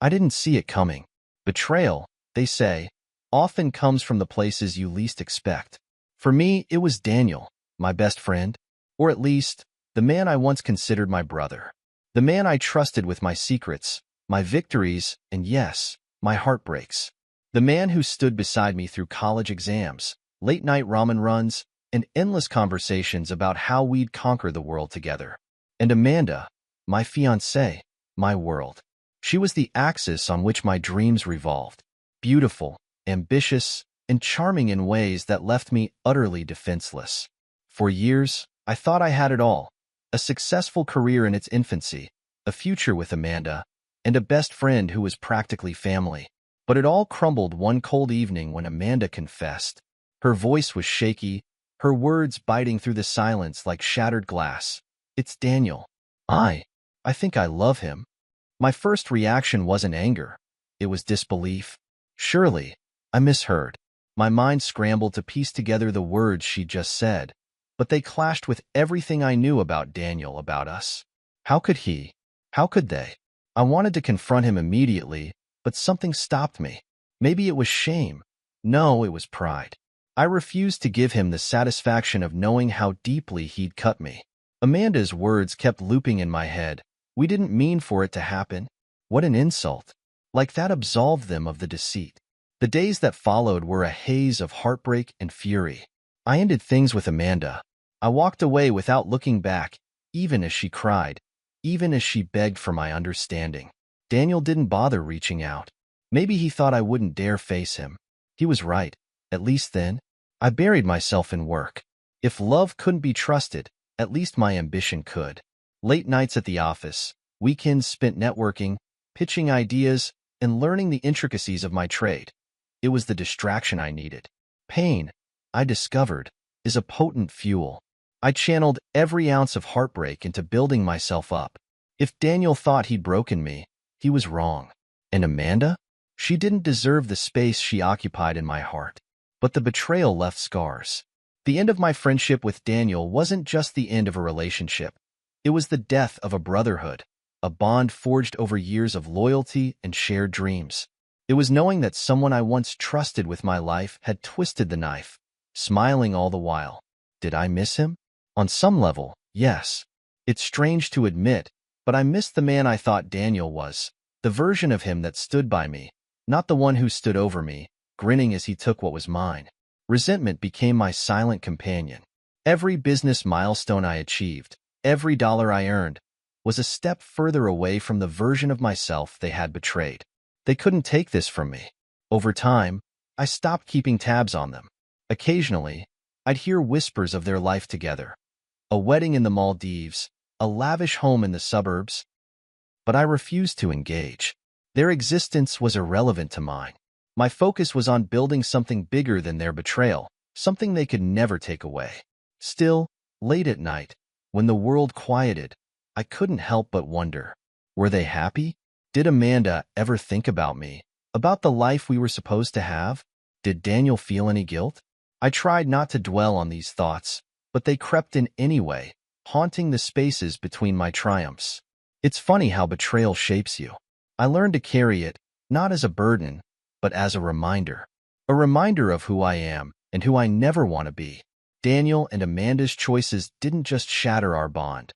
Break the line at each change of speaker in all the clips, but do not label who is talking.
I didn't see it coming. Betrayal, they say, often comes from the places you least expect. For me, it was Daniel, my best friend, or at least, the man I once considered my brother. The man I trusted with my secrets, my victories, and yes, my heartbreaks. The man who stood beside me through college exams, late-night ramen runs, and endless conversations about how we'd conquer the world together. And Amanda, my fiancée, my world. She was the axis on which my dreams revolved. Beautiful, ambitious, and charming in ways that left me utterly defenseless. For years, I thought I had it all. A successful career in its infancy, a future with Amanda, and a best friend who was practically family. But it all crumbled one cold evening when Amanda confessed. Her voice was shaky, her words biting through the silence like shattered glass. "It's Daniel. I think I love him." My first reaction wasn't anger. It was disbelief. Surely, I misheard. My mind scrambled to piece together the words she just said, but they clashed with everything I knew about Daniel, about us. How could he? How could they? I wanted to confront him immediately, but something stopped me. Maybe it was shame. No, it was pride. I refused to give him the satisfaction of knowing how deeply he'd cut me. Amanda's words kept looping in my head. "We didn't mean for it to happen." What an insult. Like that absolved them of the deceit. The days that followed were a haze of heartbreak and fury. I ended things with Amanda. I walked away without looking back, even as she cried, even as she begged for my understanding. Daniel didn't bother reaching out. Maybe he thought I wouldn't dare face him. He was right, at least then. I buried myself in work. If love couldn't be trusted, at least my ambition could. Late nights at the office, weekends spent networking, pitching ideas, and learning the intricacies of my trade. It was the distraction I needed. Pain, I discovered, is a potent fuel. I channeled every ounce of heartbreak into building myself up. If Daniel thought he'd broken me, he was wrong. And Amanda? She didn't deserve the space she occupied in my heart. But the betrayal left scars. The end of my friendship with Daniel wasn't just the end of a relationship. It was the death of a brotherhood, a bond forged over years of loyalty and shared dreams. It was knowing that someone I once trusted with my life had twisted the knife, smiling all the while. Did I miss him? On some level, yes. It's strange to admit, but I missed the man I thought Daniel was, the version of him that stood by me, not the one who stood over me, grinning as he took what was mine. Resentment became my silent companion. Every business milestone I achieved, every dollar I earned, was a step further away from the version of myself they had betrayed. They couldn't take this from me. Over time, I stopped keeping tabs on them. Occasionally, I'd hear whispers of their life together. A wedding in the Maldives, a lavish home in the suburbs. But I refused to engage. Their existence was irrelevant to mine. My focus was on building something bigger than their betrayal, something they could never take away. Still, late at night, when the world quieted, I couldn't help but wonder, were they happy? Did Amanda ever think about me, about the life we were supposed to have? Did Daniel feel any guilt? I tried not to dwell on these thoughts, but they crept in anyway, haunting the spaces between my triumphs. It's funny how betrayal shapes you. I learned to carry it, not as a burden, but as a reminder of who I am and who I never want to be. Daniel and Amanda's choices didn't just shatter our bond.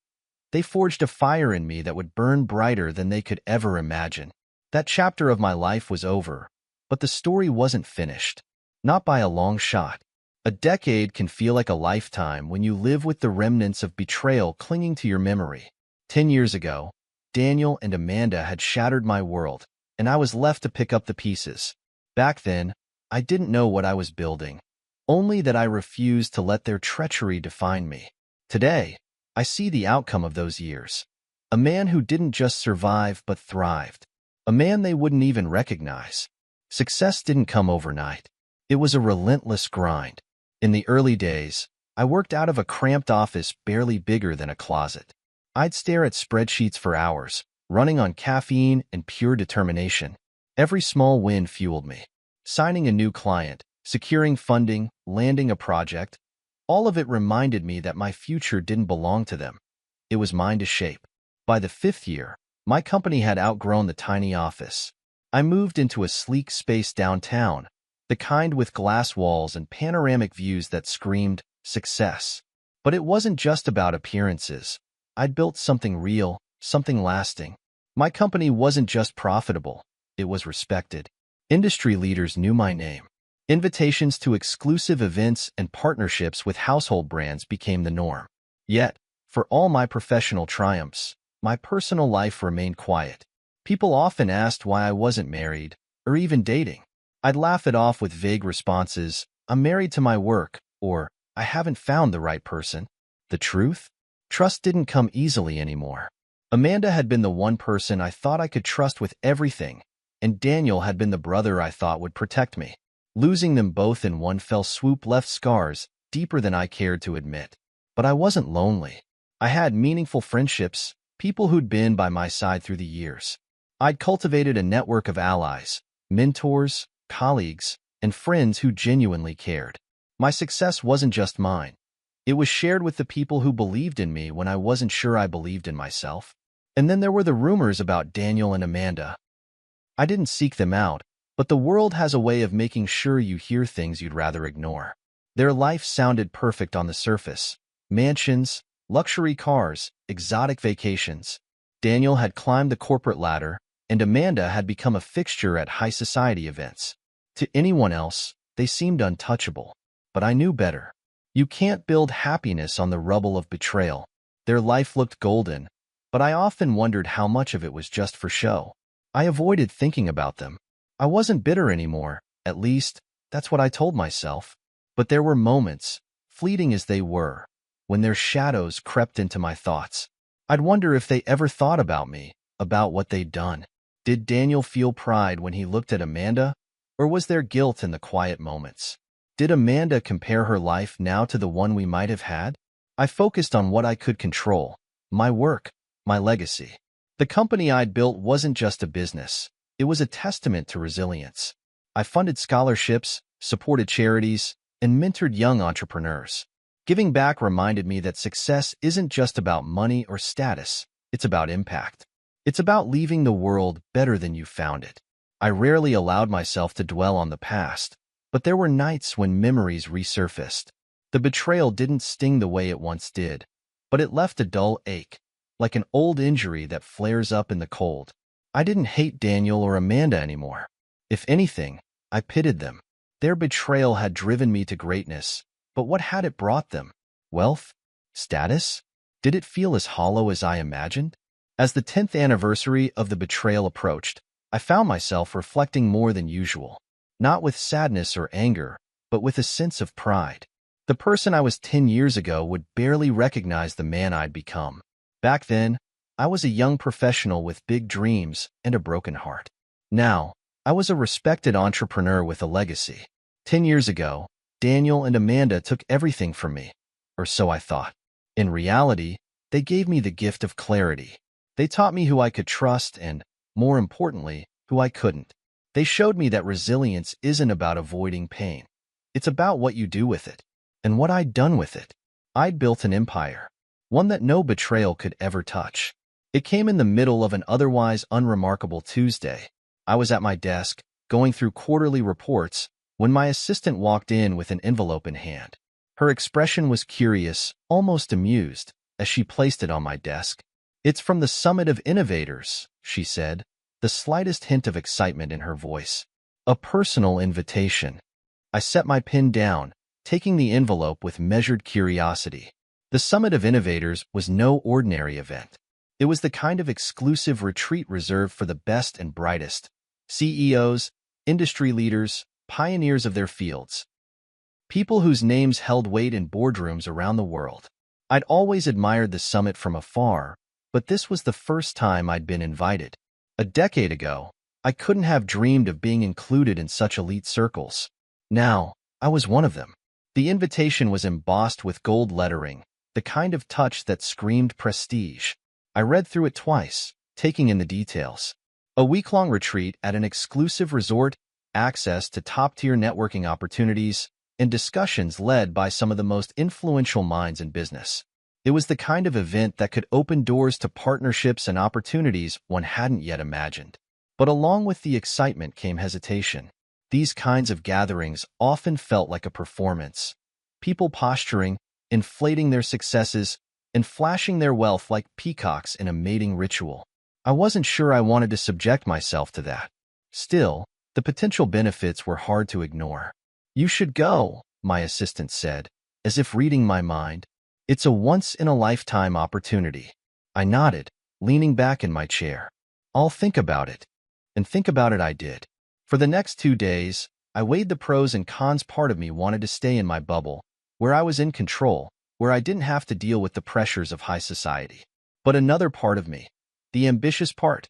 They forged a fire in me that would burn brighter than they could ever imagine. That chapter of my life was over, but the story wasn't finished. Not by a long shot. A decade can feel like a lifetime when you live with the remnants of betrayal clinging to your memory. 10 years ago, Daniel and Amanda had shattered my world, and I was left to pick up the pieces. Back then, I didn't know what I was building, only that I refused to let their treachery define me. Today, I see the outcome of those years. A man who didn't just survive but thrived. A man they wouldn't even recognize. Success didn't come overnight. It was a relentless grind. In the early days, I worked out of a cramped office barely bigger than a closet. I'd stare at spreadsheets for hours, running on caffeine and pure determination. Every small win fueled me. Signing a new client, securing funding, landing a project, all of it reminded me that my future didn't belong to them. It was mine to shape. By the 5th year, my company had outgrown the tiny office. I moved into a sleek space downtown, the kind with glass walls and panoramic views that screamed success. But it wasn't just about appearances. I'd built something real, something lasting. My company wasn't just profitable, it was respected. Industry leaders knew my name. Invitations to exclusive events and partnerships with household brands became the norm. Yet, for all my professional triumphs, my personal life remained quiet. People often asked why I wasn't married, or even dating. I'd laugh it off with vague responses, "I'm married to my work," or "I haven't found the right person." The truth? Trust didn't come easily anymore. Amanda had been the one person I thought I could trust with everything, and Daniel had been the brother I thought would protect me. Losing them both in one fell swoop left scars deeper than I cared to admit. But I wasn't lonely. I had meaningful friendships, people who'd been by my side through the years. I'd cultivated a network of allies, mentors, colleagues, and friends who genuinely cared. My success wasn't just mine. It was shared with the people who believed in me when I wasn't sure I believed in myself. And then there were the rumors about Daniel and Amanda. I didn't seek them out, but the world has a way of making sure you hear things you'd rather ignore. Their life sounded perfect on the surface. Mansions, luxury cars, exotic vacations. Daniel had climbed the corporate ladder, and Amanda had become a fixture at high society events. To anyone else, they seemed untouchable. But I knew better. You can't build happiness on the rubble of betrayal. Their life looked golden, but I often wondered how much of it was just for show. I avoided thinking about them. I wasn't bitter anymore, at least, that's what I told myself. But there were moments, fleeting as they were, when their shadows crept into my thoughts. I'd wonder if they ever thought about me, about what they'd done. Did Daniel feel pride when he looked at Amanda, or was there guilt in the quiet moments? Did Amanda compare her life now to the one we might have had? I focused on what I could control, my work, my legacy. The company I'd built wasn't just a business. It was a testament to resilience. I funded scholarships, supported charities, and mentored young entrepreneurs. Giving back reminded me that success isn't just about money or status, it's about impact. It's about leaving the world better than you found it. I rarely allowed myself to dwell on the past, but there were nights when memories resurfaced. The betrayal didn't sting the way it once did, but it left a dull ache, like an old injury that flares up in the cold. I didn't hate Daniel or Amanda anymore. If anything, I pitied them. Their betrayal had driven me to greatness, but what had it brought them? Wealth? Status? Did it feel as hollow as I imagined? As the 10th anniversary of the betrayal approached, I found myself reflecting more than usual, not with sadness or anger, but with a sense of pride. The person I was 10 years ago would barely recognize the man I'd become. Back then, I was a young professional with big dreams and a broken heart. Now, I was a respected entrepreneur with a legacy. 10 years ago, Daniel and Amanda took everything from me, or so I thought. In reality, they gave me the gift of clarity. They taught me who I could trust and, more importantly, who I couldn't. They showed me that resilience isn't about avoiding pain. It's about what you do with it. And what I'd done with it. I'd built an empire, one that no betrayal could ever touch. It came in the middle of an otherwise unremarkable Tuesday. I was at my desk, going through quarterly reports, when my assistant walked in with an envelope in hand. Her expression was curious, almost amused, as she placed it on my desk. "It's from the Summit of Innovators," she said, the slightest hint of excitement in her voice. A personal invitation. I set my pen down, taking the envelope with measured curiosity. The Summit of Innovators was no ordinary event. It was the kind of exclusive retreat reserved for the best and brightest. CEOs, industry leaders, pioneers of their fields. People whose names held weight in boardrooms around the world. I'd always admired the summit from afar, but this was the first time I'd been invited. A decade ago, I couldn't have dreamed of being included in such elite circles. Now, I was one of them. The invitation was embossed with gold lettering, the kind of touch that screamed prestige. I read through it twice, taking in the details. A week-long retreat at an exclusive resort, access to top-tier networking opportunities, and discussions led by some of the most influential minds in business. It was the kind of event that could open doors to partnerships and opportunities one hadn't yet imagined. But along with the excitement came hesitation. These kinds of gatherings often felt like a performance. People posturing, inflating their successes, and flashing their wealth like peacocks in a mating ritual. I wasn't sure I wanted to subject myself to that. Still, the potential benefits were hard to ignore. "You should go," my assistant said, as if reading my mind. "It's a once-in-a-lifetime opportunity." I nodded, leaning back in my chair. "I'll think about it." And think about it I did. For the next 2 days, I weighed the pros and cons. Part of me wanted to stay in my bubble, where I was in control, where I didn't have to deal with the pressures of high society. But another part of me, the ambitious part,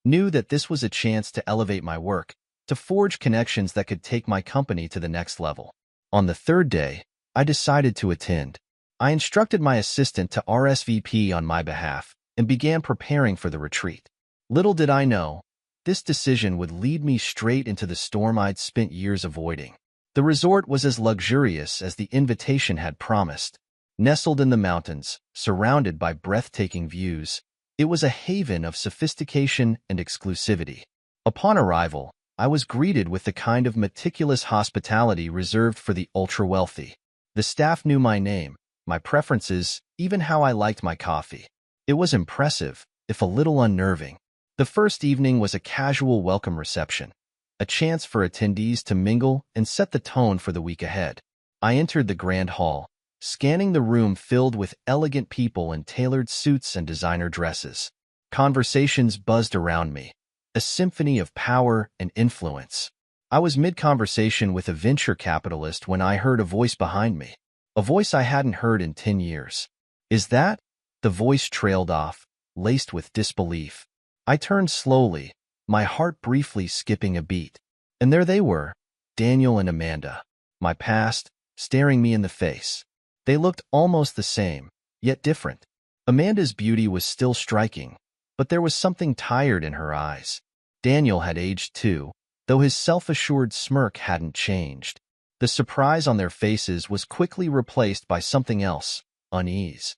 knew that this was a chance to elevate my work, to forge connections that could take my company to the next level. On the third day, I decided to attend. I instructed my assistant to RSVP on my behalf and began preparing for the retreat. Little did I know, this decision would lead me straight into the storm I'd spent years avoiding. The resort was as luxurious as the invitation had promised. Nestled in the mountains, surrounded by breathtaking views, it was a haven of sophistication and exclusivity. Upon arrival, I was greeted with the kind of meticulous hospitality reserved for the ultra-wealthy. The staff knew my name, my preferences, even how I liked my coffee. It was impressive, if a little unnerving. The first evening was a casual welcome reception, a chance for attendees to mingle and set the tone for the week ahead. I entered the grand hall, scanning the room filled with elegant people in tailored suits and designer dresses. Conversations buzzed around me, a symphony of power and influence. I was mid-conversation with a venture capitalist when I heard a voice behind me, a voice I hadn't heard in 10 years. "Is that?" The voice trailed off, laced with disbelief. I turned slowly, my heart briefly skipping a beat. And there they were, Daniel and Amanda, my past, staring me in the face. They looked almost the same, yet different. Amanda's beauty was still striking, but there was something tired in her eyes. Daniel had aged too, though his self-assured smirk hadn't changed. The surprise on their faces was quickly replaced by something else, unease.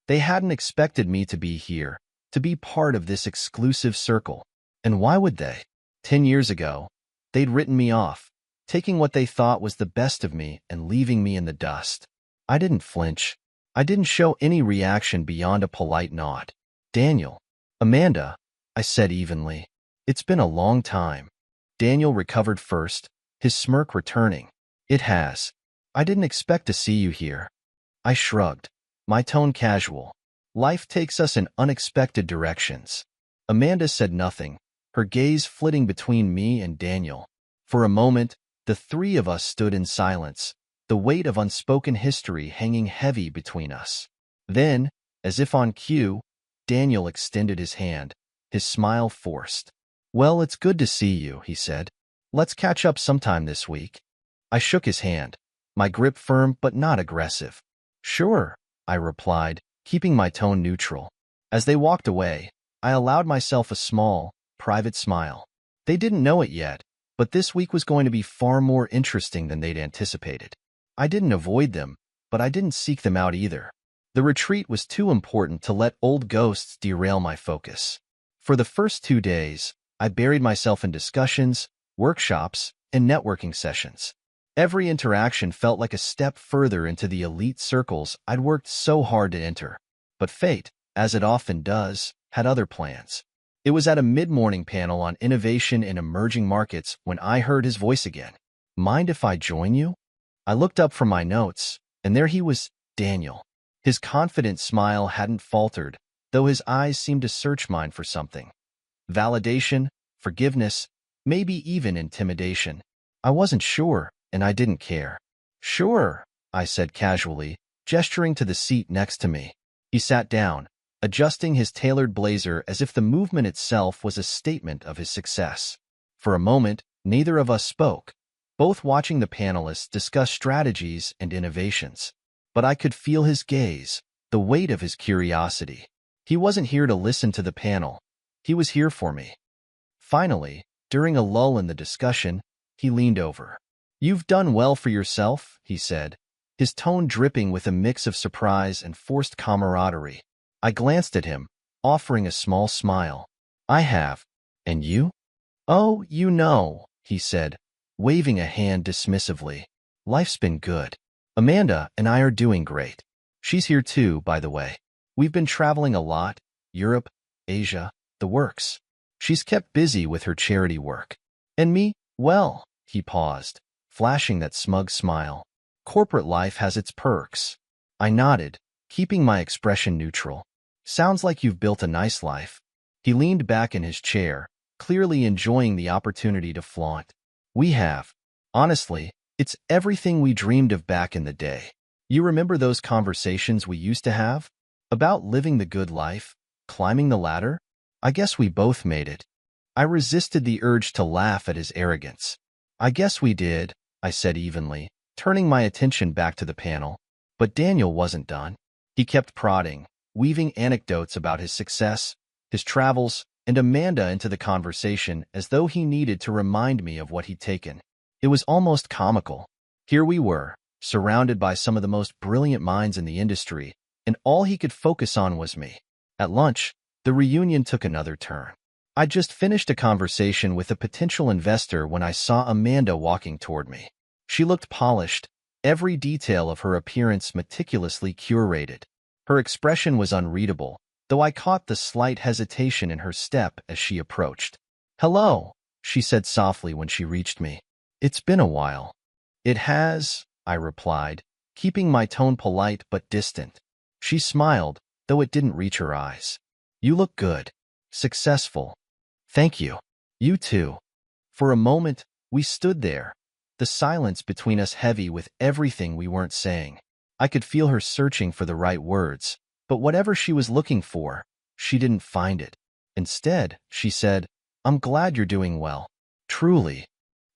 They hadn't expected me to be here, to be part of this exclusive circle. And why would they? 10 years ago, they'd written me off, taking what they thought was the best of me and leaving me in the dust. I didn't flinch. I didn't show any reaction beyond a polite nod. "Daniel." "Amanda," I said evenly. "It's been a long time." Daniel recovered first, his smirk returning. "It has. I didn't expect to see you here." I shrugged, my tone casual. Life takes us in unexpected directions. Amanda said nothing, her gaze flitting between me and Daniel. For a moment, the three of us stood in silence, the weight of unspoken history hanging heavy between us. Then, as if on cue, Daniel extended his hand, his smile forced. "Well, it's good to see you," he said. "Let's catch up sometime this week." I shook his hand, my grip firm but not aggressive. "Sure," I replied, keeping my tone neutral. As they walked away, I allowed myself a small, private smile. They didn't know it yet, but this week was going to be far more interesting than they'd anticipated. I didn't avoid them, but I didn't seek them out either. The retreat was too important to let old ghosts derail my focus. For the first 2 days, I buried myself in discussions, workshops, and networking sessions. Every interaction felt like a step further into the elite circles I'd worked so hard to enter. But fate, as it often does, had other plans. It was at a mid-morning panel on innovation in emerging markets when I heard his voice again. "Mind if I join you?" I looked up from my notes, and there he was, Daniel. His confident smile hadn't faltered, though his eyes seemed to search mine for something. Validation, forgiveness, maybe even intimidation. I wasn't sure, and I didn't care. "Sure," I said casually, gesturing to the seat next to me. He sat down, adjusting his tailored blazer as if the movement itself was a statement of his success. For a moment, neither of us spoke, both watching the panelists discuss strategies and innovations. But I could feel his gaze, the weight of his curiosity. He wasn't here to listen to the panel. He was here for me. Finally, during a lull in the discussion, he leaned over. "You've done well for yourself," he said, his tone dripping with a mix of surprise and forced camaraderie. I glanced at him, offering a small smile. "I have. And you?" Oh, you know, he said, waving a hand dismissively. Life's been good. Amanda and I are doing great. She's here too, by the way. We've been traveling a lot, Europe, Asia, the works. She's kept busy with her charity work. And me, well, he paused, flashing that smug smile. Corporate life has its perks. I nodded, keeping my expression neutral. Sounds like you've built a nice life. He leaned back in his chair, clearly enjoying the opportunity to flaunt. We have. Honestly, it's everything we dreamed of back in the day. You remember those conversations we used to have? About living the good life, climbing the ladder? I guess we both made it. I resisted the urge to laugh at his arrogance. I guess we did, I said evenly, turning my attention back to the panel. But Daniel wasn't done. He kept prodding, weaving anecdotes about his success, his travels, and Amanda into the conversation as though he needed to remind me of what he'd taken. It was almost comical. Here we were, surrounded by some of the most brilliant minds in the industry, and all he could focus on was me. At lunch, the reunion took another turn. I'd just finished a conversation with a potential investor when I saw Amanda walking toward me. She looked polished, every detail of her appearance meticulously curated. Her expression was unreadable, though I caught the slight hesitation in her step as she approached. "Hello," she said softly when she reached me. "It's been a while." "It has," I replied, keeping my tone polite but distant. She smiled, though it didn't reach her eyes. "You look good. Successful." "Thank you. You too." For a moment, we stood there, the silence between us heavy with everything we weren't saying. I could feel her searching for the right words, but whatever she was looking for, she didn't find it. Instead, she said, "I'm glad you're doing well. Truly."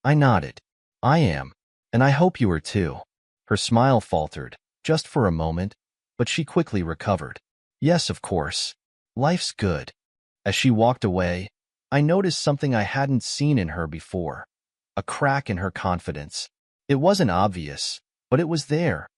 I nodded. "I am, and I hope you are too." Her smile faltered, just for a moment, but she quickly recovered. "Yes, of course. Life's good." As she walked away, I noticed something I hadn't seen in her before, a crack in her confidence. It wasn't obvious, but it was there,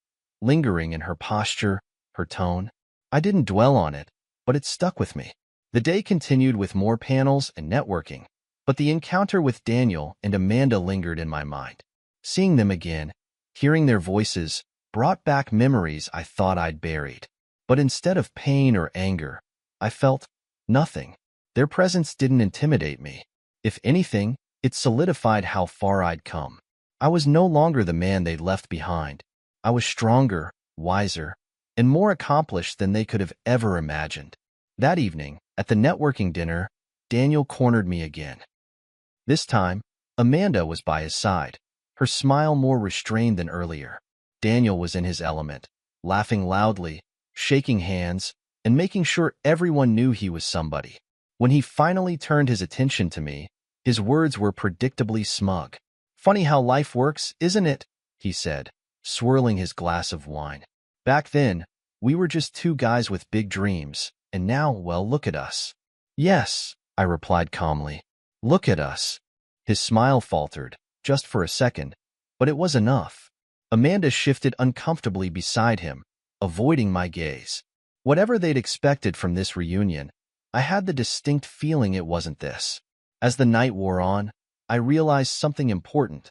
lingering in her posture, her tone. I didn't dwell on it, but it stuck with me. The day continued with more panels and networking, but the encounter with Daniel and Amanda lingered in my mind. Seeing them again, hearing their voices, brought back memories I thought I'd buried. But instead of pain or anger, I felt nothing. Their presence didn't intimidate me. If anything, it solidified how far I'd come. I was no longer the man they'd left behind. I was stronger, wiser, and more accomplished than they could have ever imagined. That evening, at the networking dinner, Daniel cornered me again. This time, Amanda was by his side, her smile more restrained than earlier. Daniel was in his element, laughing loudly, shaking hands, and making sure everyone knew he was somebody. When he finally turned his attention to me, his words were predictably smug. "Funny how life works, isn't it?" he said, swirling his glass of wine. "Back then, we were just two guys with big dreams, and now, well, look at us." "Yes," I replied calmly. "Look at us." His smile faltered, just for a second, but it was enough. Amanda shifted uncomfortably beside him, avoiding my gaze. Whatever they'd expected from this reunion, I had the distinct feeling it wasn't this. As the night wore on, I realized something important.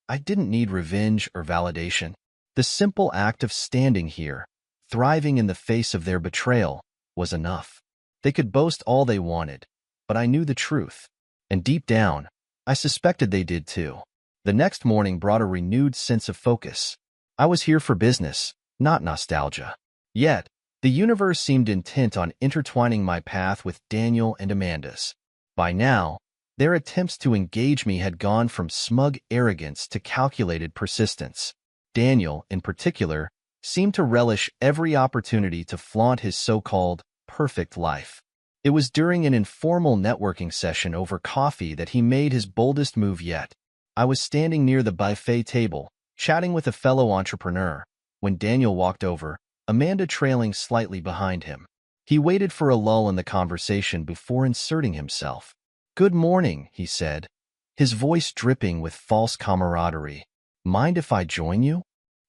I didn't need revenge or validation. The simple act of standing here, thriving in the face of their betrayal, was enough. They could boast all they wanted, but I knew the truth. And deep down, I suspected they did too. The next morning brought a renewed sense of focus. I was here for business, not nostalgia. Yet, the universe seemed intent on intertwining my path with Daniel and Amanda's. By now, their attempts to engage me had gone from smug arrogance to calculated persistence. Daniel, in particular, seemed to relish every opportunity to flaunt his so-called perfect life. It was during an informal networking session over coffee that he made his boldest move yet. I was standing near the buffet table, chatting with a fellow entrepreneur, when Daniel walked over, Amanda trailing slightly behind him. He waited for a lull in the conversation before inserting himself. "Good morning," he said, his voice dripping with false camaraderie. "Mind if I join you?"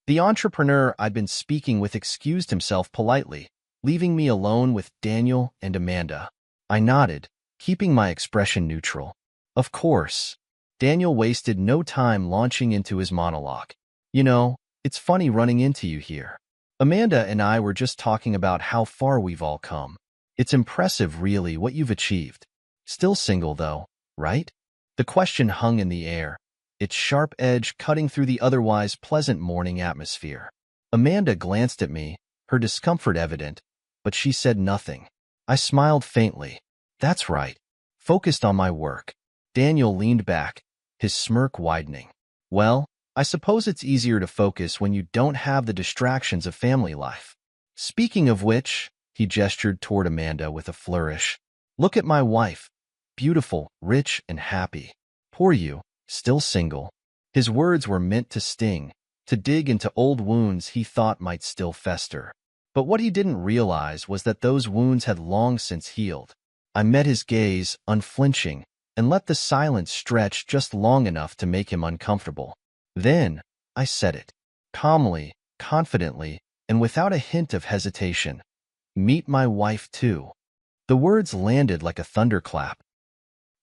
The entrepreneur I'd been speaking with excused himself politely, leaving me alone with Daniel and Amanda. I nodded, keeping my expression neutral. Of course. Daniel wasted no time launching into his monologue. You know, it's funny running into you here. Amanda and I were just talking about how far we've all come. It's impressive, really, what you've achieved. Still single, though, right? The question hung in the air, its sharp edge cutting through the otherwise pleasant morning atmosphere. Amanda glanced at me, her discomfort evident, but she said nothing. I smiled faintly. That's right. Focused on my work. Daniel leaned back, his smirk widening. Well, I suppose it's easier to focus when you don't have the distractions of family life. Speaking of which, he gestured toward Amanda with a flourish. Look at my wife. Beautiful, rich, and happy. Poor you, still single. His words were meant to sting, to dig into old wounds he thought might still fester. But what he didn't realize was that those wounds had long since healed. I met his gaze, unflinching, and let the silence stretch just long enough to make him uncomfortable. Then, I said it. Calmly, confidently, and without a hint of hesitation. Meet my wife, too. The words landed like a thunderclap.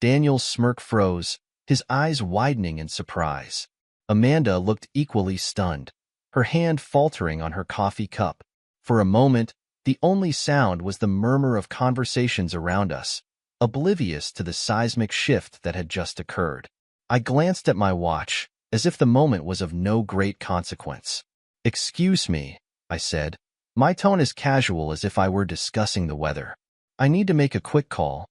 Daniel's smirk froze, his eyes widening in surprise. Amanda looked equally stunned, her hand faltering on her coffee cup. For a moment, the only sound was the murmur of conversations around us, oblivious to the seismic shift that had just occurred. I glanced at my watch, as if the moment was of no great consequence. Excuse me, I said, my tone as casual as if I were discussing the weather. I need to make a quick call.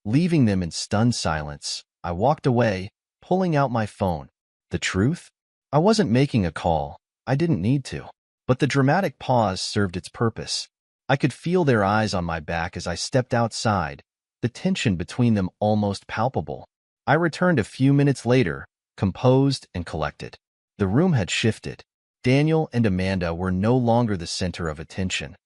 Leaving them in stunned silence, I walked away, pulling out my phone. The truth? I wasn't making a call. I didn't need to. But the dramatic pause served its purpose. I could feel their eyes on my back as I stepped outside, the tension between them almost palpable. I returned a few minutes later, composed and collected. The room had shifted. Daniel and Amanda were no longer the center of attention.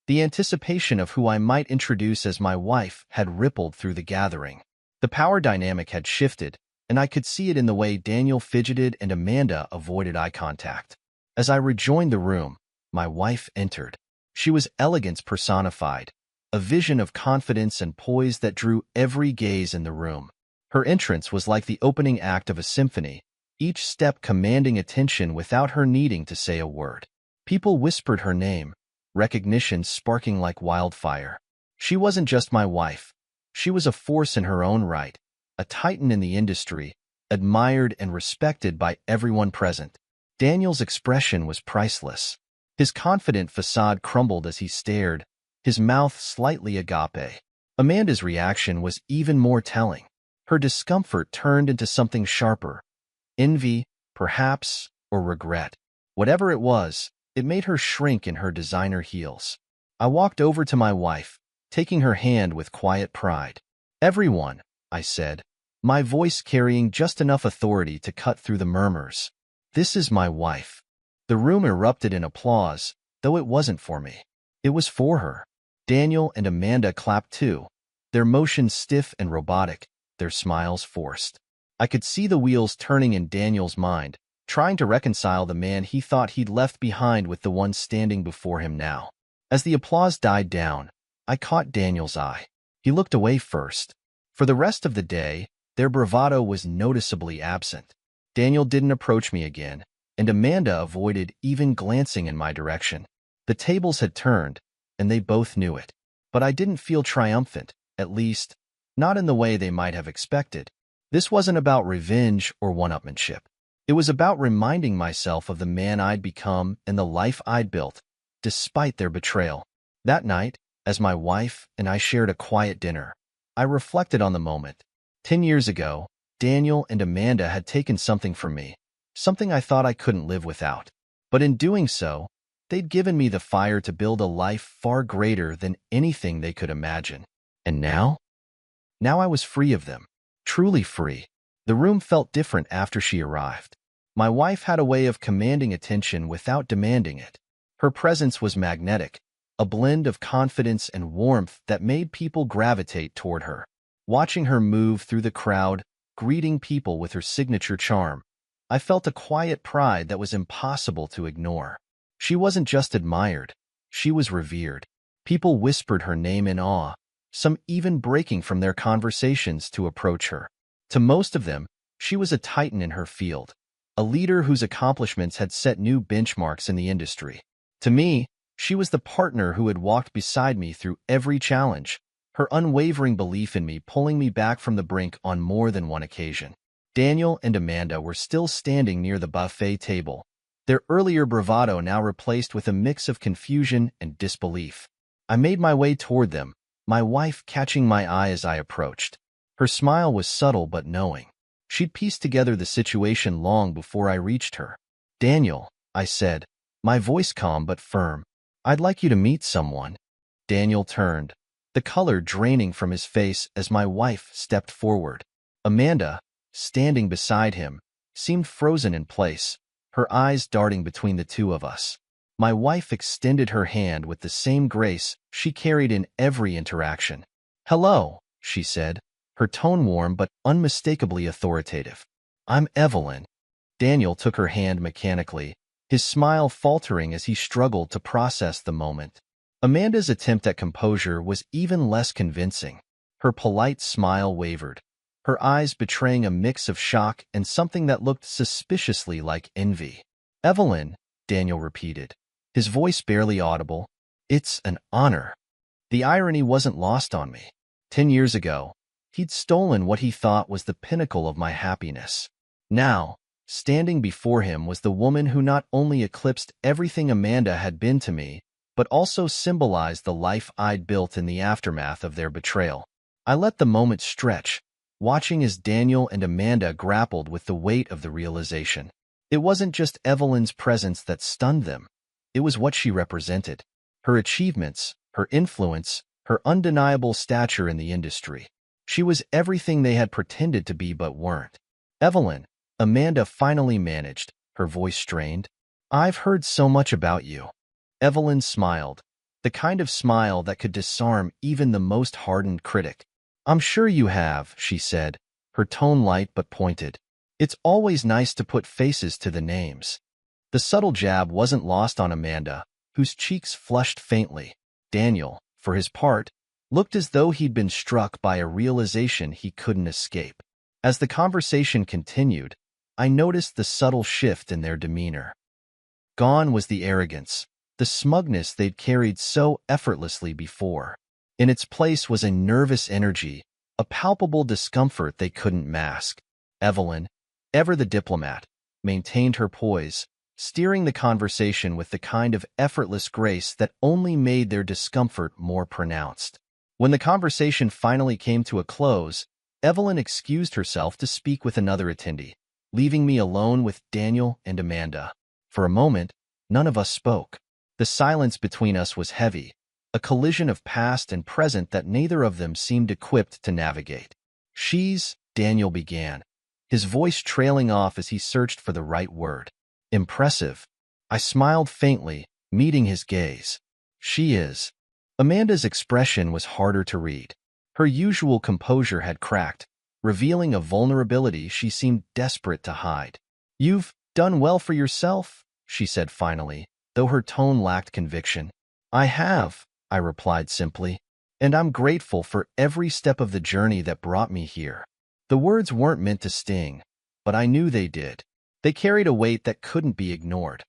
The anticipation of who I might introduce as my wife had rippled through the gathering. The power dynamic had shifted, and I could see it in the way Daniel fidgeted and Amanda avoided eye contact. As I rejoined the room, my wife entered. She was elegance personified, a vision of confidence and poise that drew every gaze in the room. Her entrance was like the opening act of a symphony, each step commanding attention without her needing to say a word. People whispered her name, recognition sparking like wildfire. She wasn't just my wife. She was a force in her own right, a titan in the industry, admired and respected by everyone present. Daniel's expression was priceless. His confident facade crumbled as he stared, his mouth slightly agape. Amanda's reaction was even more telling. Her discomfort turned into something sharper. Envy, perhaps, or regret. Whatever it was, it made her shrink in her designer heels. I walked over to my wife, taking her hand with quiet pride. Everyone, I said, my voice carrying just enough authority to cut through the murmurs. This is my wife. The room erupted in applause, though it wasn't for me. It was for her. Daniel and Amanda clapped too, their motions stiff and robotic, their smiles forced. I could see the wheels turning in Daniel's mind, trying to reconcile the man he thought he'd left behind with the one standing before him now. As the applause died down, I caught Daniel's eye. He looked away first. For the rest of the day, their bravado was noticeably absent. Daniel didn't approach me again, and Amanda avoided even glancing in my direction. The tables had turned, and they both knew it. But I didn't feel triumphant, at least, not in the way they might have expected. This wasn't about revenge or one-upmanship. It was about reminding myself of the man I'd become and the life I'd built, despite their betrayal. That night, as my wife and I shared a quiet dinner, I reflected on the moment. 10 years ago, Daniel and Amanda had taken something from me, something I thought I couldn't live without. But in doing so, they'd given me the fire to build a life far greater than anything they could imagine. And now? Now I was free of them, truly free. The room felt different after she arrived. My wife had a way of commanding attention without demanding it. Her presence was magnetic, a blend of confidence and warmth that made people gravitate toward her. Watching her move through the crowd, greeting people with her signature charm, I felt a quiet pride that was impossible to ignore. She wasn't just admired, she was revered. People whispered her name in awe, some even breaking from their conversations to approach her. To most of them, she was a titan in her field, a leader whose accomplishments had set new benchmarks in the industry. To me, she was the partner who had walked beside me through every challenge, her unwavering belief in me pulling me back from the brink on more than one occasion. Daniel and Amanda were still standing near the buffet table, their earlier bravado now replaced with a mix of confusion and disbelief. I made my way toward them, my wife catching my eye as I approached. Her smile was subtle but knowing. She'd pieced together the situation long before I reached her. "Daniel," I said, my voice calm but firm, "I'd like you to meet someone." Daniel turned, the color draining from his face as my wife stepped forward. Amanda, standing beside him, seemed frozen in place, her eyes darting between the two of us. My wife extended her hand with the same grace she carried in every interaction. "Hello," she said, her tone warm but unmistakably authoritative. "I'm Evelyn." Daniel took her hand mechanically, his smile faltering as he struggled to process the moment. Amanda's attempt at composure was even less convincing. Her polite smile wavered, her eyes betraying a mix of shock and something that looked suspiciously like envy. "Evelyn," Daniel repeated, his voice barely audible, "it's an honor." The irony wasn't lost on me. 10 years ago, he'd stolen what he thought was the pinnacle of my happiness. Now, standing before him was the woman who not only eclipsed everything Amanda had been to me, but also symbolized the life I'd built in the aftermath of their betrayal. I let the moment stretch, watching as Daniel and Amanda grappled with the weight of the realization. It wasn't just Evelyn's presence that stunned them. It was what she represented. Her achievements, her influence, her undeniable stature in the industry. She was everything they had pretended to be but weren't. "Evelyn," Amanda finally managed, her voice strained, "I've heard so much about you." Evelyn smiled, the kind of smile that could disarm even the most hardened critic. "I'm sure you have," she said, her tone light but pointed. "It's always nice to put faces to the names." The subtle jab wasn't lost on Amanda, whose cheeks flushed faintly. Daniel, for his part, looked as though he'd been struck by a realization he couldn't escape. As the conversation continued, I noticed the subtle shift in their demeanor. Gone was the arrogance, the smugness they'd carried so effortlessly before. In its place was a nervous energy, a palpable discomfort they couldn't mask. Evelyn, ever the diplomat, maintained her poise, steering the conversation with the kind of effortless grace that only made their discomfort more pronounced. When the conversation finally came to a close, Evelyn excused herself to speak with another attendee, leaving me alone with Daniel and Amanda. For a moment, none of us spoke. The silence between us was heavy, a collision of past and present that neither of them seemed equipped to navigate. Daniel began, his voice trailing off as he searched for the right word. "Impressive." I smiled faintly, meeting his gaze. "She is." Amanda's expression was harder to read. Her usual composure had cracked, revealing a vulnerability she seemed desperate to hide. "You've done well for yourself," she said finally, though her tone lacked conviction. "I have," I replied simply, "and I'm grateful for every step of the journey that brought me here." The words weren't meant to sting, but I knew they did. They carried a weight that couldn't be ignored,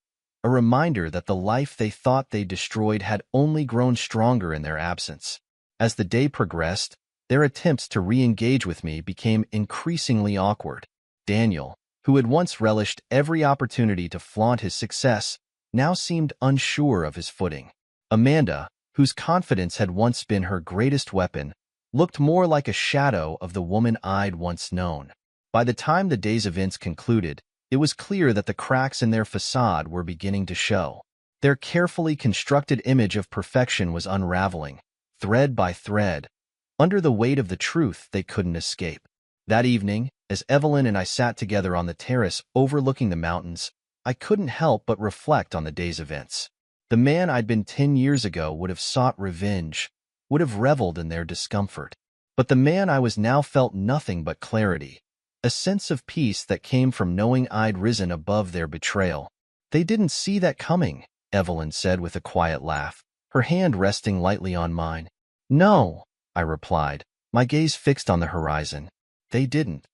a reminder that the life they thought they destroyed had only grown stronger in their absence. As the day progressed, their attempts to re-engage with me became increasingly awkward. Daniel, who had once relished every opportunity to flaunt his success, now seemed unsure of his footing. Amanda, whose confidence had once been her greatest weapon, looked more like a shadow of the woman I'd once known. By the time the day's events concluded, it was clear that the cracks in their facade were beginning to show. Their carefully constructed image of perfection was unraveling, thread by thread, under the weight of the truth they couldn't escape. That evening, as Evelyn and I sat together on the terrace overlooking the mountains, I couldn't help but reflect on the day's events. The man I'd been 10 years ago would have sought revenge, would have reveled in their discomfort. But the man I was now felt nothing but clarity, a sense of peace that came from knowing I'd risen above their betrayal. "They didn't see that coming," Evelyn said with a quiet laugh, her hand resting lightly on mine. "No," I replied, my gaze fixed on the horizon. "They didn't.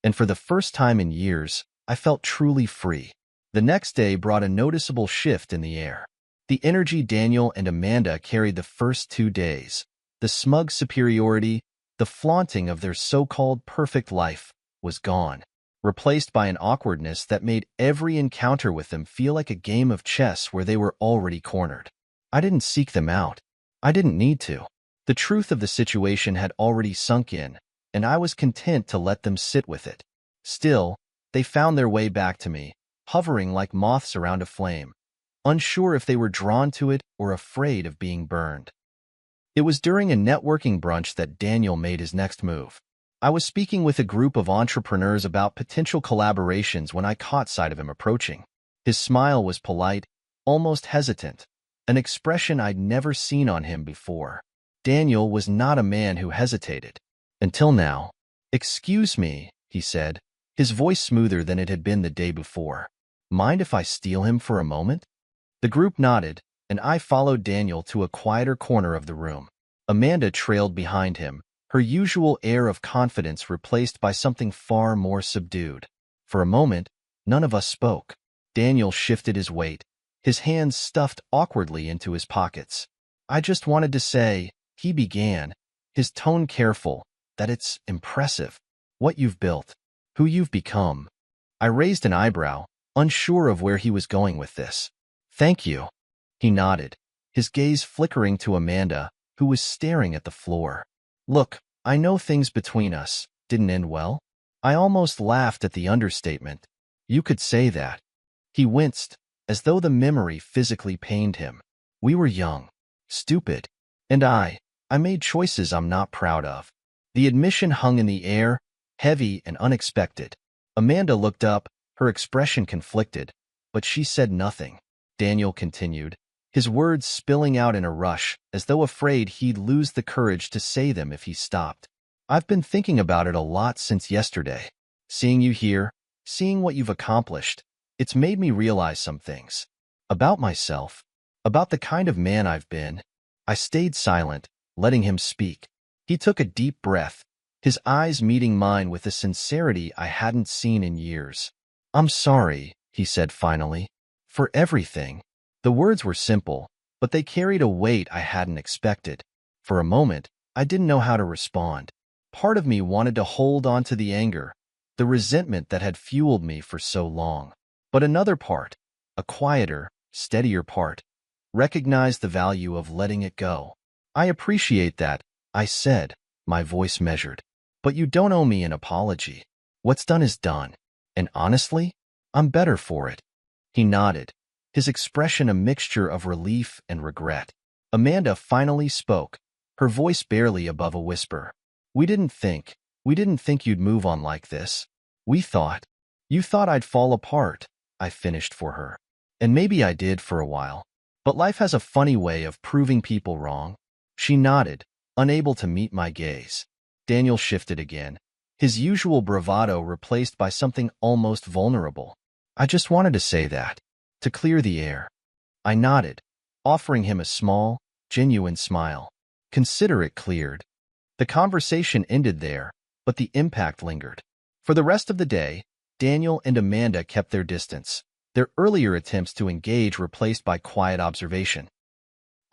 And for the first time in years, I felt truly free. The next day brought a noticeable shift in the air. The energy Daniel and Amanda carried the first 2 days, the smug superiority, the flaunting of their so-called perfect life, was gone, replaced by an awkwardness that made every encounter with them feel like a game of chess where they were already cornered. I didn't seek them out. I didn't need to. The truth of the situation had already sunk in, and I was content to let them sit with it. Still, they found their way back to me, hovering like moths around a flame, unsure if they were drawn to it or afraid of being burned. It was during a networking brunch that Daniel made his next move. I was speaking with a group of entrepreneurs about potential collaborations when I caught sight of him approaching. His smile was polite, almost hesitant, an expression I'd never seen on him before. Daniel was not a man who hesitated. Until now. "Excuse me," he said, his voice smoother than it had been the day before. "Mind if I steal him for a moment?" The group nodded, and I followed Daniel to a quieter corner of the room. Amanda trailed behind him, her usual air of confidence replaced by something far more subdued. For a moment, none of us spoke. Daniel shifted his weight, his hands stuffed awkwardly into his pockets. "I just wanted to say," he began, his tone careful, "that it's impressive. What you've built, who you've become." I raised an eyebrow, unsure of where he was going with this. "Thank you." He nodded, his gaze flickering to Amanda, who was staring at the floor. "Look, I know things between us didn't end well." I almost laughed at the understatement. "You could say that." He winced, as though the memory physically pained him. "We were young, stupid, and I made choices I'm not proud of." The admission hung in the air, heavy and unexpected. Amanda looked up, her expression conflicted, but she said nothing. Daniel continued, his words spilling out in a rush, as though afraid he'd lose the courage to say them if he stopped. "I've been thinking about it a lot since yesterday. Seeing you here, seeing what you've accomplished, it's made me realize some things. About myself, about the kind of man I've been." I stayed silent, letting him speak. He took a deep breath, his eyes meeting mine with a sincerity I hadn't seen in years. "I'm sorry," he said finally, "for everything." The words were simple, but they carried a weight I hadn't expected. For a moment, I didn't know how to respond. Part of me wanted to hold on to the anger, the resentment that had fueled me for so long. But another part, a quieter, steadier part, recognized the value of letting it go. "I appreciate that," I said, my voice measured. "But you don't owe me an apology. What's done is done. And honestly, I'm better for it." He nodded, his expression a mixture of relief and regret. Amanda finally spoke, her voice barely above a whisper. We didn't think you'd move on like this. You thought I'd fall apart," I finished for her. "And maybe I did for a while. But life has a funny way of proving people wrong." She nodded, unable to meet my gaze. Daniel shifted again, his usual bravado replaced by something almost vulnerable. "I just wanted to say that, to clear the air." I nodded, offering him a small, genuine smile. "Consider it cleared." The conversation ended there, but the impact lingered. For the rest of the day, Daniel and Amanda kept their distance, their earlier attempts to engage replaced by quiet observation.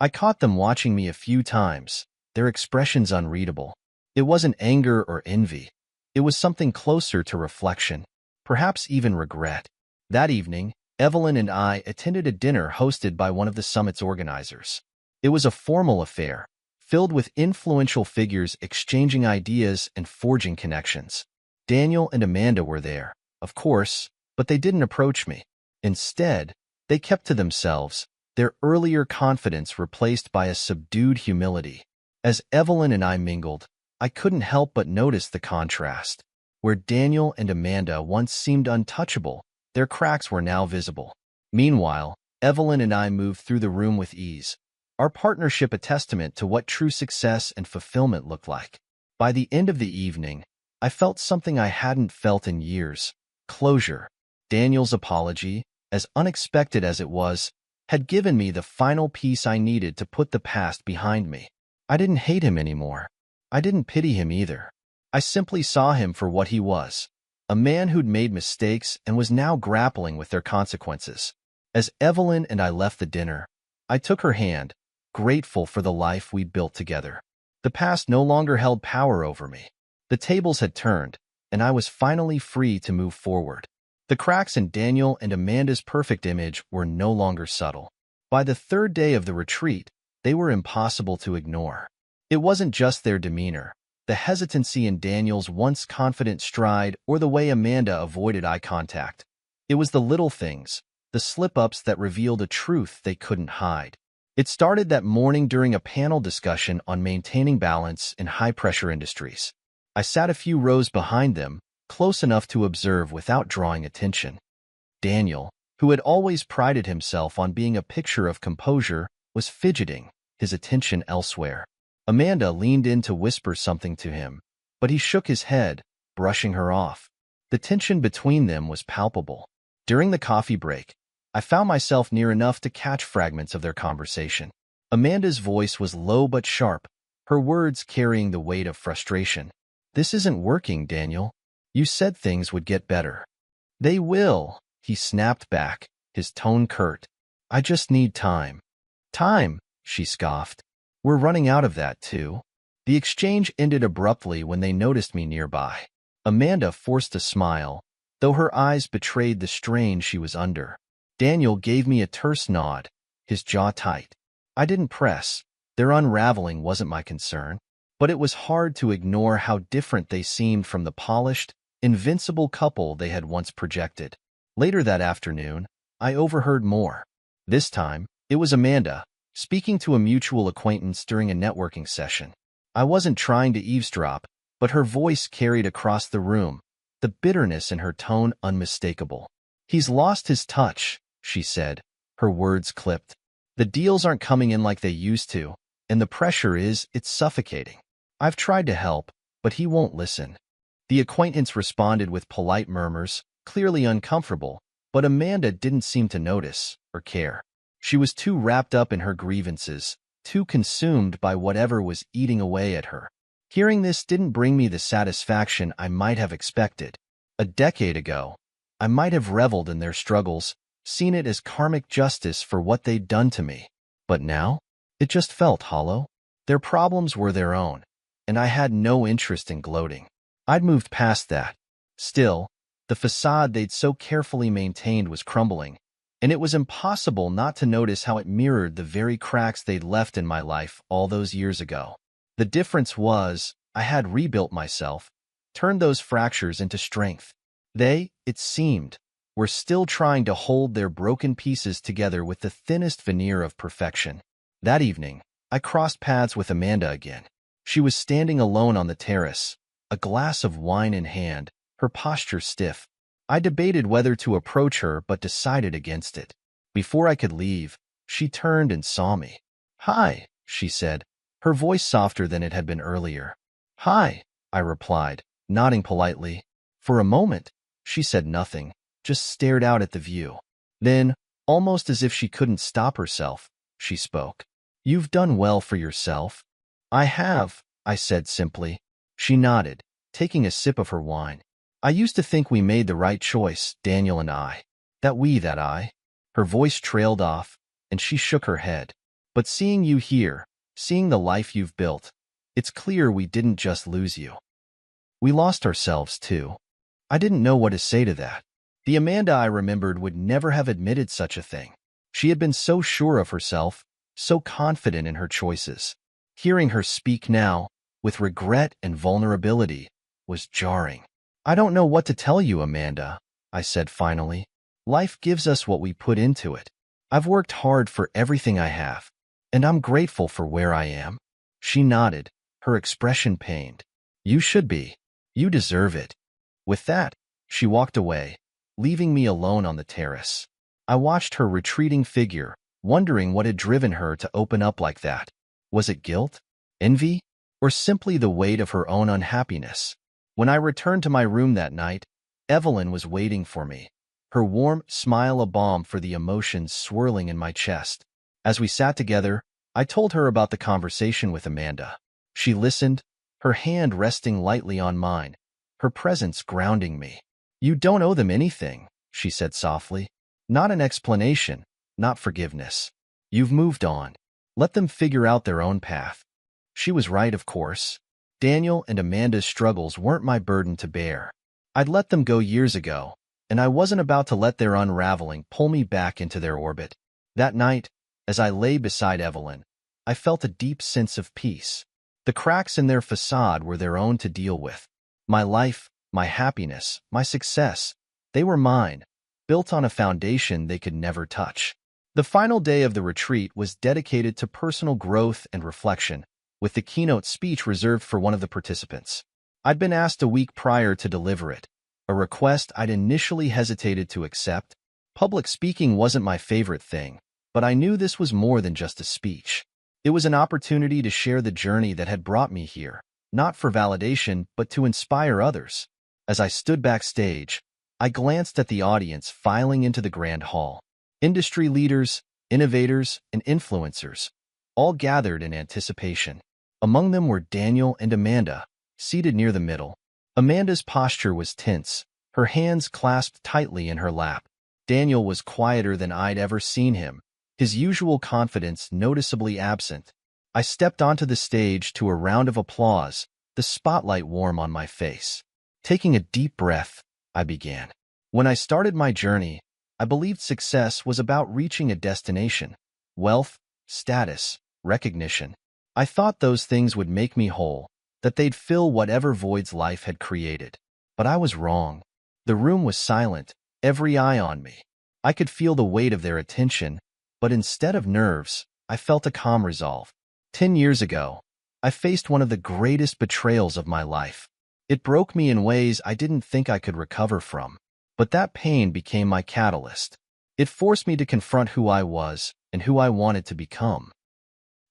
I caught them watching me a few times, their expressions unreadable. It wasn't anger or envy. It was something closer to reflection, perhaps even regret. That evening, Evelyn and I attended a dinner hosted by one of the summit's organizers. It was a formal affair, filled with influential figures exchanging ideas and forging connections. Daniel and Amanda were there, of course, but they didn't approach me. Instead, they kept to themselves, their earlier confidence replaced by a subdued humility. As Evelyn and I mingled, I couldn't help but notice the contrast. Where Daniel and Amanda once seemed untouchable, their cracks were now visible. Meanwhile, Evelyn and I moved through the room with ease, our partnership a testament to what true success and fulfillment looked like. By the end of the evening, I felt something I hadn't felt in years: closure. Daniel's apology, as unexpected as it was, had given me the final piece I needed to put the past behind me. I didn't hate him anymore. I didn't pity him either. I simply saw him for what he was, a man who'd made mistakes and was now grappling with their consequences. As Evelyn and I left the dinner, I took her hand, grateful for the life we'd built together. The past no longer held power over me. The tables had turned, and I was finally free to move forward. The cracks in Daniel and Amanda's perfect image were no longer subtle. By the third day of the retreat, they were impossible to ignore. It wasn't just their demeanor, the hesitancy in Daniel's once confident stride, or the way Amanda avoided eye contact. It was the little things, the slip-ups that revealed a truth they couldn't hide. It started that morning during a panel discussion on maintaining balance in high-pressure industries. I sat a few rows behind them, close enough to observe without drawing attention. Daniel, who had always prided himself on being a picture of composure, was fidgeting, his attention elsewhere. Amanda leaned in to whisper something to him, but he shook his head, brushing her off. The tension between them was palpable. During the coffee break, I found myself near enough to catch fragments of their conversation. Amanda's voice was low but sharp, her words carrying the weight of frustration. "This isn't working, Daniel. You said things would get better." "They will," he snapped back, his tone curt. "I just need time." "Time," she scoffed. "We're running out of that, too." The exchange ended abruptly when they noticed me nearby. Amanda forced a smile, though her eyes betrayed the strain she was under. Daniel gave me a terse nod, his jaw tight. I didn't press. Their unraveling wasn't my concern. But it was hard to ignore how different they seemed from the polished, invincible couple they had once projected. Later that afternoon, I overheard more. This time, it was Amanda, speaking to a mutual acquaintance during a networking session. I wasn't trying to eavesdrop, but her voice carried across the room, the bitterness in her tone unmistakable. "He's lost his touch," she said, her words clipped. "The deals aren't coming in like they used to, and the pressure it's suffocating. I've tried to help, but he won't listen." The acquaintance responded with polite murmurs, clearly uncomfortable, but Amanda didn't seem to notice or care. She was too wrapped up in her grievances, too consumed by whatever was eating away at her. Hearing this didn't bring me the satisfaction I might have expected. A decade ago, I might have reveled in their struggles, seen it as karmic justice for what they'd done to me. But now, it just felt hollow. Their problems were their own, and I had no interest in gloating. I'd moved past that. Still, the facade they'd so carefully maintained was crumbling, and it was impossible not to notice how it mirrored the very cracks they'd left in my life all those years ago. The difference was, I had rebuilt myself, turned those fractures into strength. They, it seemed, were still trying to hold their broken pieces together with the thinnest veneer of perfection. That evening, I crossed paths with Amanda again. She was standing alone on the terrace, a glass of wine in hand, her posture stiff. I debated whether to approach her but decided against it. Before I could leave, she turned and saw me. "Hi," she said, her voice softer than it had been earlier. "Hi," I replied, nodding politely. For a moment, she said nothing, just stared out at the view. Then, almost as if she couldn't stop herself, she spoke. "You've done well for yourself." "I have," I said simply. She nodded, taking a sip of her wine. "I used to think we made the right choice, Daniel and I. That I." Her voice trailed off, and she shook her head. "But seeing you here, seeing the life you've built, it's clear we didn't just lose you. We lost ourselves, too." I didn't know what to say to that. The Amanda I remembered would never have admitted such a thing. She had been so sure of herself, so confident in her choices. Hearing her speak now, with regret and vulnerability, was jarring. "I don't know what to tell you, Amanda," I said finally. "Life gives us what we put into it. I've worked hard for everything I have, and I'm grateful for where I am." She nodded, her expression pained. "You should be. You deserve it." With that, she walked away, leaving me alone on the terrace. I watched her retreating figure, wondering what had driven her to open up like that. Was it guilt, envy, or simply the weight of her own unhappiness? When I returned to my room that night, Evelyn was waiting for me, her warm smile a balm for the emotions swirling in my chest. As we sat together, I told her about the conversation with Amanda. She listened, her hand resting lightly on mine, her presence grounding me. You don't owe them anything, she said softly. Not an explanation, not forgiveness. You've moved on. Let them figure out their own path. She was right, of course. Daniel and Amanda's struggles weren't my burden to bear. I'd let them go years ago, and I wasn't about to let their unraveling pull me back into their orbit. That night, as I lay beside Evelyn, I felt a deep sense of peace. The cracks in their facade were their own to deal with. My life, my happiness, my success, they were mine, built on a foundation they could never touch. The final day of the retreat was dedicated to personal growth and reflection, with the keynote speech reserved for one of the participants. I'd been asked a week prior to deliver it, a request I'd initially hesitated to accept. Public speaking wasn't my favorite thing, but I knew this was more than just a speech. It was an opportunity to share the journey that had brought me here, not for validation, but to inspire others. As I stood backstage, I glanced at the audience filing into the grand hall. Industry leaders, innovators, and influencers, all gathered in anticipation. Among them were Daniel and Amanda, seated near the middle. Amanda's posture was tense, her hands clasped tightly in her lap. Daniel was quieter than I'd ever seen him, his usual confidence noticeably absent. I stepped onto the stage to a round of applause, the spotlight warm on my face. Taking a deep breath, I began. When I started my journey, I believed success was about reaching a destination, wealth, status, recognition. I thought those things would make me whole, that they'd fill whatever voids life had created. But I was wrong. The room was silent, every eye on me. I could feel the weight of their attention, but instead of nerves, I felt a calm resolve. 10 years ago, I faced one of the greatest betrayals of my life. It broke me in ways I didn't think I could recover from. But that pain became my catalyst. It forced me to confront who I was and who I wanted to become.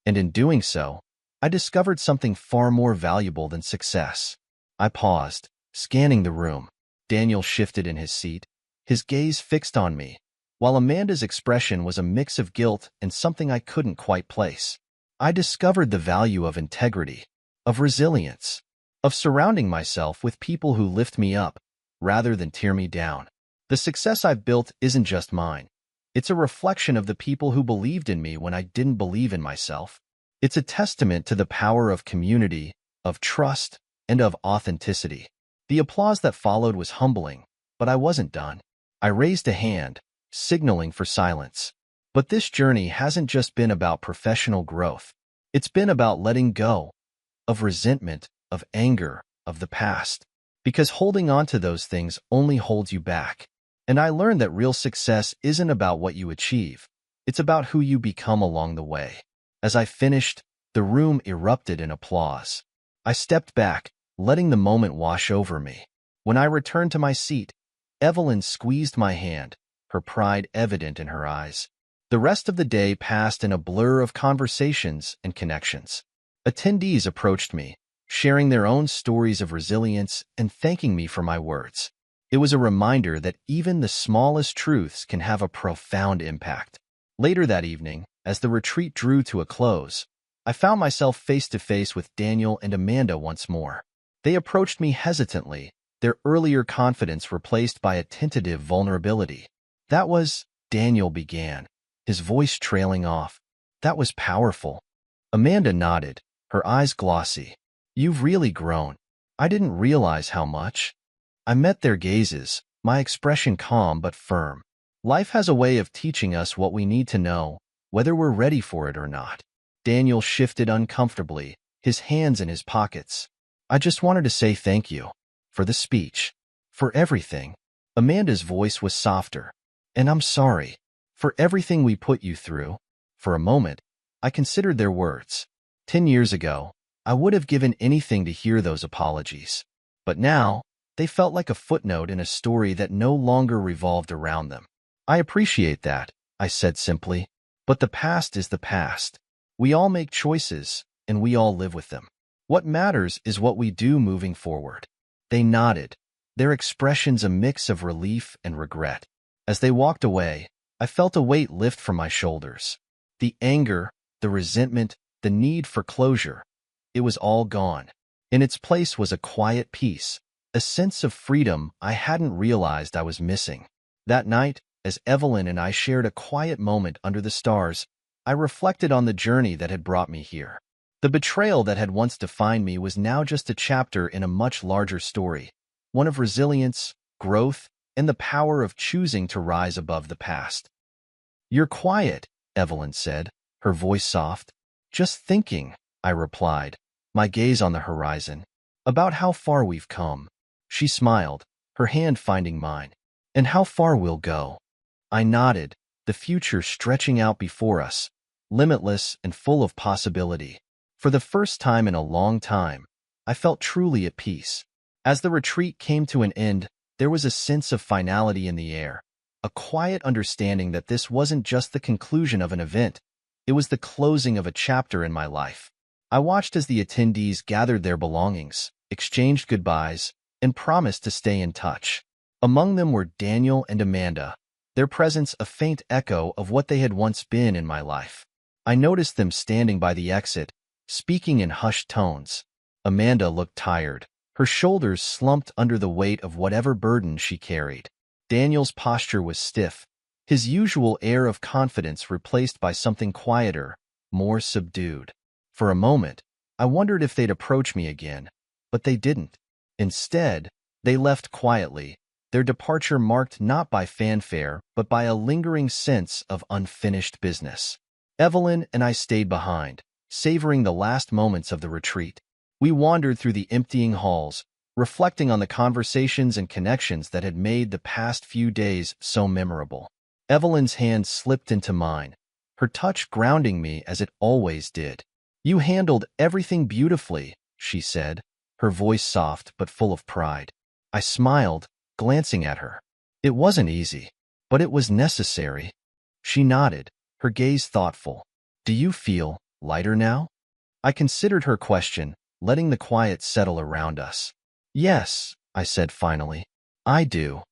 And in doing so, I discovered something far more valuable than success. I paused, scanning the room. Daniel shifted in his seat, his gaze fixed on me, while Amanda's expression was a mix of guilt and something I couldn't quite place. I discovered the value of integrity, of resilience, of surrounding myself with people who lift me up, rather than tear me down. The success I've built isn't just mine. It's a reflection of the people who believed in me when I didn't believe in myself. It's a testament to the power of community, of trust, and of authenticity. The applause that followed was humbling, but I wasn't done. I raised a hand, signaling for silence. But this journey hasn't just been about professional growth. It's been about letting go of resentment, of anger, of the past. Because holding on to those things only holds you back. And I learned that real success isn't about what you achieve. It's about who you become along the way. As I finished, the room erupted in applause. I stepped back, letting the moment wash over me. When I returned to my seat, Evelyn squeezed my hand, her pride evident in her eyes. The rest of the day passed in a blur of conversations and connections. Attendees approached me, sharing their own stories of resilience and thanking me for my words. It was a reminder that even the smallest truths can have a profound impact. Later that evening, as the retreat drew to a close, I found myself face to face with Daniel and Amanda once more. They approached me hesitantly, their earlier confidence replaced by a tentative vulnerability. Daniel began, his voice trailing off. That was powerful. Amanda nodded, her eyes glossy. You've really grown. I didn't realize how much. I met their gazes, my expression calm but firm. Life has a way of teaching us what we need to know, whether we're ready for it or not. Daniel shifted uncomfortably, his hands in his pockets. I just wanted to say thank you. For the speech. For everything. Amanda's voice was softer. And I'm sorry. For everything we put you through. For a moment, I considered their words. 10 years ago, I would have given anything to hear those apologies. But now, they felt like a footnote in a story that no longer revolved around them. I appreciate that, I said simply. But the past is the past. We all make choices, and we all live with them. What matters is what we do moving forward. They nodded, their expressions a mix of relief and regret. As they walked away, I felt a weight lift from my shoulders. The anger, the resentment, the need for closure. It was all gone. In its place was a quiet peace, a sense of freedom I hadn't realized I was missing. That night, as Evelyn and I shared a quiet moment under the stars, I reflected on the journey that had brought me here. The betrayal that had once defined me was now just a chapter in a much larger story, one of resilience, growth, and the power of choosing to rise above the past. "You're quiet," Evelyn said, her voice soft. "Just thinking," I replied, my gaze on the horizon, "about how far we've come." She smiled, her hand finding mine. "And how far we'll go." I nodded, the future stretching out before us, limitless and full of possibility. For the first time in a long time, I felt truly at peace. As the retreat came to an end, there was a sense of finality in the air, a quiet understanding that this wasn't just the conclusion of an event, it was the closing of a chapter in my life. I watched as the attendees gathered their belongings, exchanged goodbyes, and promised to stay in touch. Among them were Daniel and Amanda, their presence a faint echo of what they had once been in my life. I noticed them standing by the exit, speaking in hushed tones. Amanda looked tired, her shoulders slumped under the weight of whatever burden she carried. Daniel's posture was stiff, his usual air of confidence replaced by something quieter, more subdued. For a moment, I wondered if they'd approach me again, but they didn't. Instead, they left quietly, their departure marked not by fanfare but by a lingering sense of unfinished business. Evelyn and I stayed behind, savoring the last moments of the retreat. We wandered through the emptying halls, reflecting on the conversations and connections that had made the past few days so memorable. Evelyn's hand slipped into mine, her touch grounding me as it always did. "You handled everything beautifully," she said, her voice soft but full of pride. I smiled, glancing at her. "It wasn't easy, but it was necessary." She nodded, her gaze thoughtful. "Do you feel lighter now?" I considered her question, letting the quiet settle around us. "Yes," I said finally. "I do."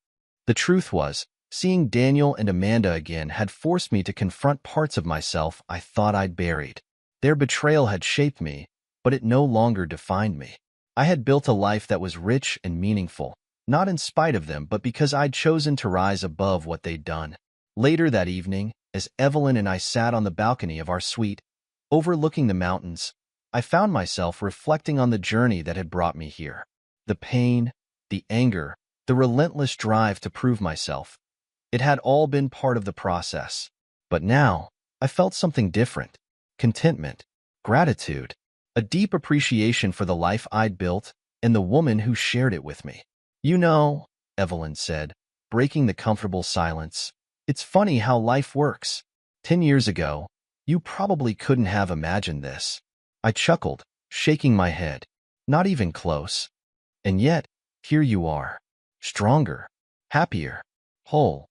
The truth was, seeing Daniel and Amanda again had forced me to confront parts of myself I thought I'd buried. Their betrayal had shaped me, but it no longer defined me. I had built a life that was rich and meaningful, not in spite of them, but because I'd chosen to rise above what they'd done. Later that evening, as Evelyn and I sat on the balcony of our suite, overlooking the mountains, I found myself reflecting on the journey that had brought me here. The pain, the anger, the relentless drive to prove myself. It had all been part of the process. But now, I felt something different. Contentment, gratitude, a deep appreciation for the life I'd built and the woman who shared it with me. "You know," Evelyn said, breaking the comfortable silence, "it's funny how life works. 10 years ago, you probably couldn't have imagined this." I chuckled, shaking my head. "Not even close. And yet, here you are. Stronger, happier, whole."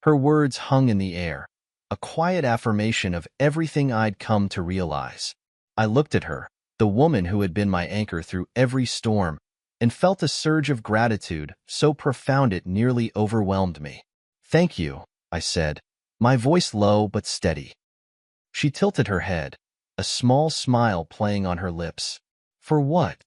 Her words hung in the air, a quiet affirmation of everything I'd come to realize. I looked at her, the woman who had been my anchor through every storm, and felt a surge of gratitude so profound it nearly overwhelmed me. "Thank you," I said, my voice low but steady. She tilted her head, a small smile playing on her lips. "For what?"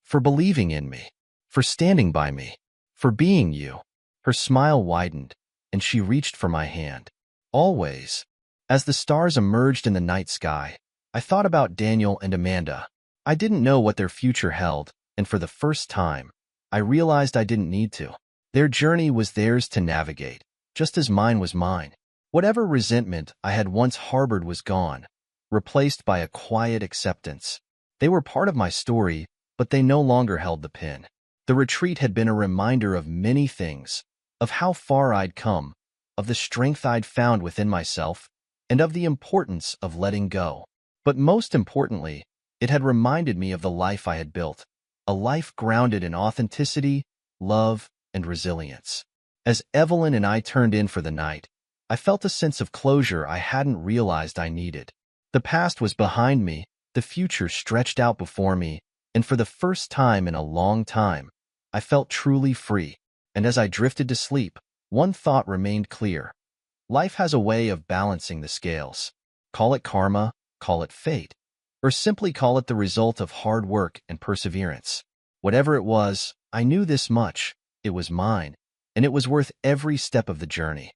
"For believing in me. For standing by me. For being you." Her smile widened, and she reached for my hand. "Always." As the stars emerged in the night sky, I thought about Daniel and Amanda. I didn't know what their future held, and for the first time, I realized I didn't need to. Their journey was theirs to navigate, just as mine was mine. Whatever resentment I had once harbored was gone, replaced by a quiet acceptance. They were part of my story, but they no longer held the pen. The retreat had been a reminder of many things, of how far I'd come, of the strength I'd found within myself, and of the importance of letting go. But most importantly, it had reminded me of the life I had built, a life grounded in authenticity, love, and resilience. As Evelyn and I turned in for the night, I felt a sense of closure I hadn't realized I needed. The past was behind me, the future stretched out before me, and for the first time in a long time, I felt truly free. And as I drifted to sleep, one thought remained clear. Life has a way of balancing the scales. Call it karma, call it fate, or simply call it the result of hard work and perseverance. Whatever it was, I knew this much. It was mine, and it was worth every step of the journey.